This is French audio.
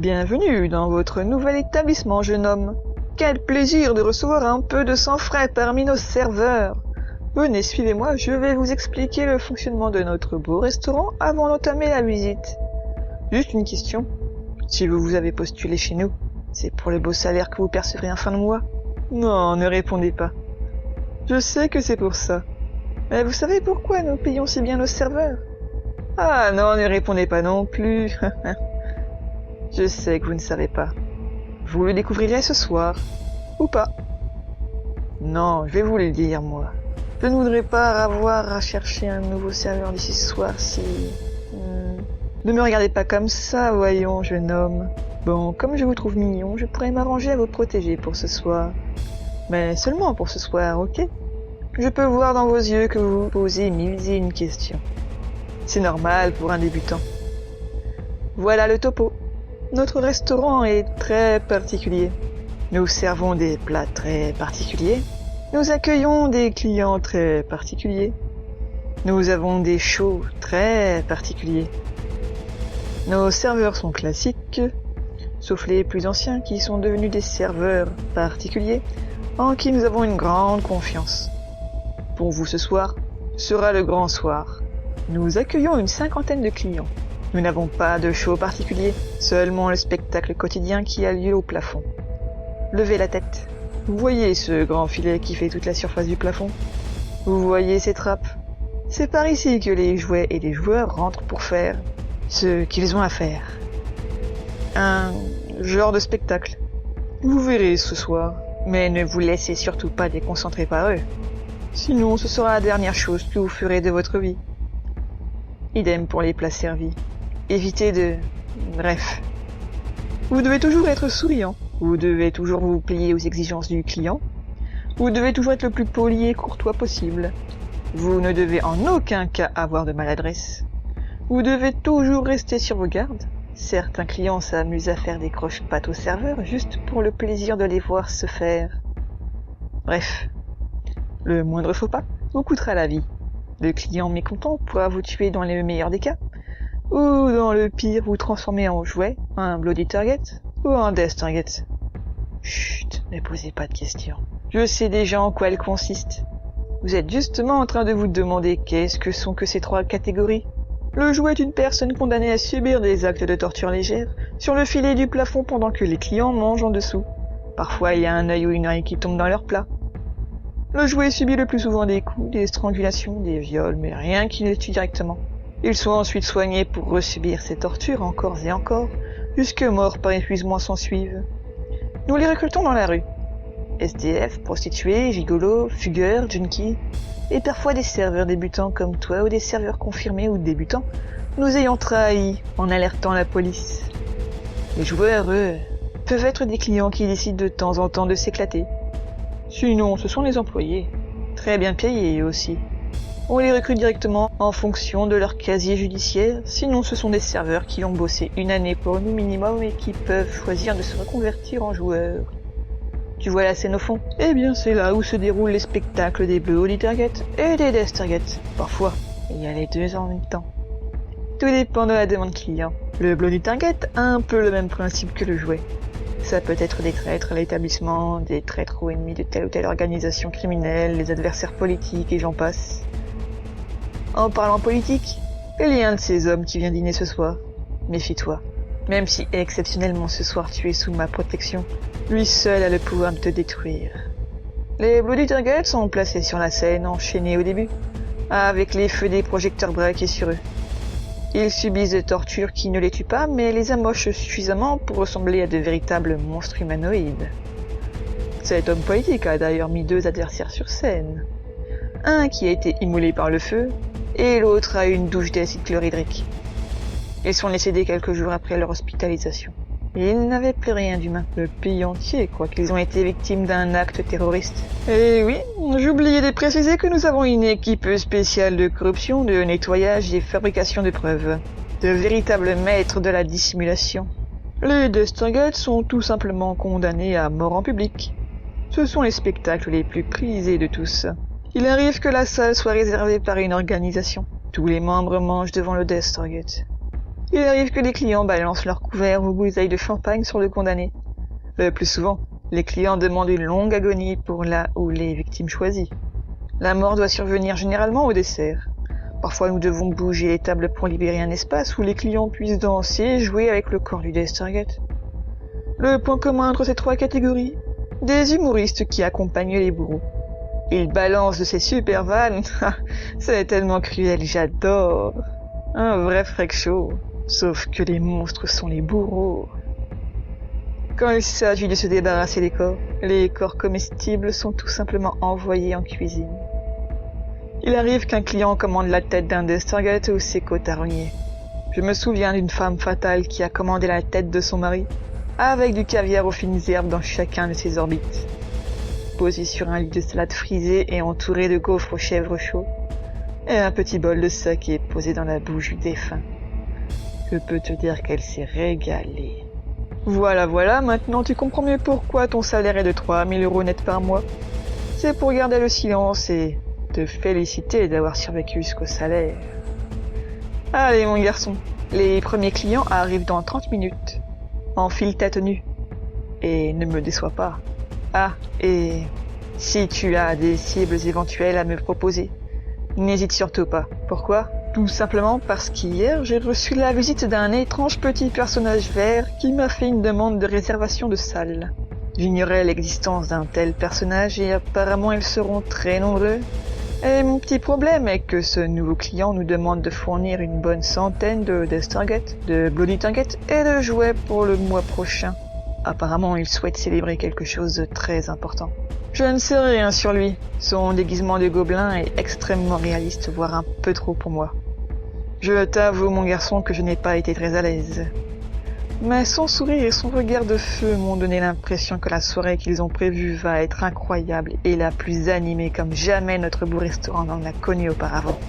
Bienvenue dans votre nouvel établissement, jeune homme. Quel plaisir de recevoir un peu de sang frais parmi nos serveurs. Venez, suivez-moi, je vais vous expliquer le fonctionnement de notre beau restaurant avant d'entamer la visite. Juste une question. Si vous avez postulé chez nous, c'est pour le beau salaire que vous percevrez en fin de mois? Non, ne répondez pas. Je sais que c'est pour ça. Mais vous savez pourquoi nous payons si bien nos serveurs? Ah non, ne répondez pas non plus. Je sais que vous ne savez pas. Vous le découvrirez ce soir. Ou pas. Non, je vais vous le dire, moi. Je ne voudrais pas avoir à chercher un nouveau serveur d'ici ce soir si... Ne me regardez pas comme ça, voyons, jeune homme. Bon, comme je vous trouve mignon, je pourrais m'arranger à vous protéger pour ce soir. Mais seulement pour ce soir, ok? Je peux voir dans vos yeux que vous posez mille et une questions. C'est normal pour un débutant. Voilà le topo. Notre restaurant est très particulier. Nous servons des plats très particuliers. Nous accueillons des clients très particuliers. Nous avons des shows très particuliers. Nos serveurs sont classiques, sauf les plus anciens qui sont devenus des serveurs particuliers, en qui nous avons une grande confiance. Pour vous ce soir, sera le grand soir. Nous accueillons une 50aine de clients. Nous n'avons pas de show particulier, seulement le spectacle quotidien qui a lieu au plafond. Levez la tête. Vous voyez ce grand filet qui fait toute la surface du plafond? Vous voyez ces trappes? C'est par ici que les jouets et les joueurs rentrent pour faire ce qu'ils ont à faire. Un genre de spectacle. Vous verrez ce soir, mais ne vous laissez surtout pas déconcentrer par eux. Sinon, ce sera la dernière chose que vous ferez de votre vie. Idem pour les plats servis. Évitez de... Bref. Vous devez toujours être souriant. Vous devez toujours vous plier aux exigences du client. Vous devez toujours être le plus poli et courtois possible. Vous ne devez en aucun cas avoir de maladresse. Vous devez toujours rester sur vos gardes. Certains clients s'amusent à faire des croche-pattes aux serveurs juste pour le plaisir de les voir se faire. Bref. Le moindre faux pas vous coûtera la vie. Le client mécontent pourra vous tuer dans les meilleurs des cas, ou dans le pire vous transformer en jouet, un bloody target, ou un death target. Chut, ne posez pas de questions. Je sais déjà en quoi elles consistent. Vous êtes justement en train de vous demander qu'est-ce que sont que ces trois catégories. Le jouet est une personne condamnée à subir des actes de torture légère sur le filet du plafond pendant que les clients mangent en dessous. Parfois il y a un œil ou une oreille qui tombe dans leur plat. Le jouet subit le plus souvent des coups, des strangulations, des viols, mais rien qui ne les tue directement. Ils sont ensuite soignés pour resubir ces tortures encore et encore, jusque mort par épuisement s'en suivent. Nous les recrutons dans la rue. SDF, prostituées, gigolos, fugueurs, junkies, et parfois des serveurs débutants comme toi ou des serveurs confirmés ou débutants, nous ayant trahis en alertant la police. Les joueurs, eux, peuvent être des clients qui décident de temps en temps de s'éclater. Sinon, ce sont les employés, très bien payés aussi. On les recrute directement en fonction de leur casier judiciaire, sinon ce sont des serveurs qui ont bossé une année pour nous minimum et qui peuvent choisir de se reconvertir en joueurs. Tu vois la scène au fond? Eh bien c'est là où se déroulent les spectacles des bloody targets et des death targets. Parfois, il y a les deux en même temps. Tout dépend de la demande client. Le bloody target a un peu le même principe que le jouet. Ça peut être des traîtres à l'établissement, des traîtres aux ennemis de telle ou telle organisation criminelle, les adversaires politiques et j'en passe. En parlant politique, il y a un de ces hommes qui vient dîner ce soir. Méfie-toi. Même si exceptionnellement ce soir tu es sous ma protection, lui seul a le pouvoir de te détruire. Les bloody targets sont placés sur la scène, enchaînés au début, avec les feux des projecteurs braqués sur eux. Ils subissent des tortures qui ne les tuent pas, mais les amochent suffisamment pour ressembler à de véritables monstres humanoïdes. Cet homme politique a d'ailleurs mis deux adversaires sur scène. Un qui a été immolé par le feu, et l'autre a eu une douche d'acide chlorhydrique. Ils sont décédés quelques jours après leur hospitalisation. Et ils n'avaient plus rien d'humain. Le pays entier croit qu'ils ont été victimes d'un acte terroriste. Et oui, j'oubliais de préciser que nous avons une équipe spéciale de corruption, de nettoyage et fabrication de preuves. De véritables maîtres de la dissimulation. Les death targets sont tout simplement condamnés à mort en public. Ce sont les spectacles les plus prisés de tous. Il arrive que la salle soit réservée par une organisation. Tous les membres mangent devant le death target. Il arrive que les clients balancent leurs couverts ou bouteilles de champagne sur le condamné. Le plus souvent, les clients demandent une longue agonie pour la ou les victimes choisies. La mort doit survenir généralement au dessert. Parfois nous devons bouger les tables pour libérer un espace où les clients puissent danser et jouer avec le corps du Death Target. Le point commun entre ces trois catégories, des humoristes qui accompagnent les bourreaux. Ils balancent de ces super vannes, c'est tellement cruel, j'adore. Un vrai freak show, sauf que les monstres sont les bourreaux. Quand il s'agit de se débarrasser des corps, les corps comestibles sont tout simplement envoyés en cuisine. Il arrive qu'un client commande la tête d'un Death Target ou ses côtes à rogner. Je me souviens d'une femme fatale qui a commandé la tête de son mari, avec du caviar aux fines herbes dans chacun de ses orbites. Posée sur un lit de salade frisée et entourée de gaufres aux chèvres chauds, et un petit bol de saké posé dans la bouche du défunt. Je peux te dire qu'elle s'est régalée. Voilà, maintenant tu comprends mieux pourquoi ton salaire est de 3000 € net par mois. C'est pour garder le silence et te féliciter d'avoir survécu jusqu'au salaire. Allez mon garçon, les premiers clients arrivent dans 30 minutes. Enfile ta tenue. Et ne me déçois pas. Ah, et si tu as des cibles éventuelles à me proposer, n'hésite surtout pas. Pourquoi ? Tout simplement parce qu'hier, j'ai reçu la visite d'un étrange petit personnage vert qui m'a fait une demande de réservation de salle. J'ignorais l'existence d'un tel personnage et apparemment ils seront très nombreux. Et mon petit problème est que ce nouveau client nous demande de fournir une bonne centaine de Death Target, de Bloody Target et de jouets pour le mois prochain. Apparemment, il souhaite célébrer quelque chose de très important. Je ne sais rien sur lui. Son déguisement de gobelin est extrêmement réaliste, voire un peu trop pour moi. Je t'avoue, mon garçon, que je n'ai pas été très à l'aise. Mais son sourire et son regard de feu m'ont donné l'impression que la soirée qu'ils ont prévue va être incroyable et la plus animée comme jamais notre beau restaurant n'en a connu auparavant.